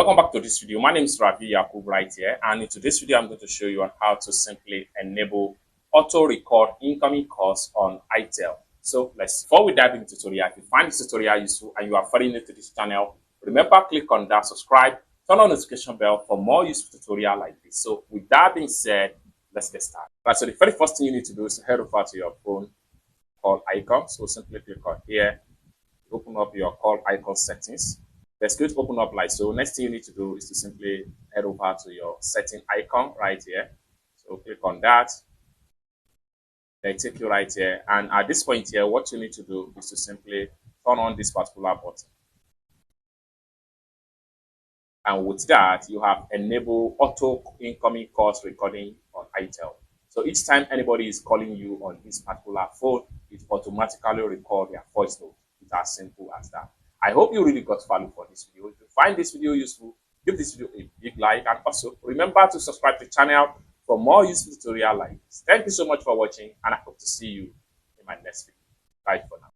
Welcome back to this video. My name is Ravi Yakub right here, and in today's video I'm going to show you on how to simply enable auto record incoming calls on itel. So before we dive into the tutorial, if you find this tutorial useful and you are very new to this channel, remember click on that subscribe, turn on the notification bell for more useful tutorial like this. So with that being said, let's get started. Right, so the very first thing you need to do is to head over to your phone call icon. So simply click on here, open up your call icon settings. Let's go to open up like so. Next thing you need to do is to simply head over to your setting icon right here. So click on that. They take you right here. And at this point here, what you need to do is to simply turn on this particular button. And with that, you have enabled auto incoming calls recording on itel. So each time anybody is calling you on this particular phone, it automatically records their voice note. It's as simple as that. I hope you really got value for this video. If you find this video useful, give this video a big like, and also remember to subscribe to the channel for more useful tutorial like this. Thank you so much for watching, and I hope to see you in my next video. Bye for now.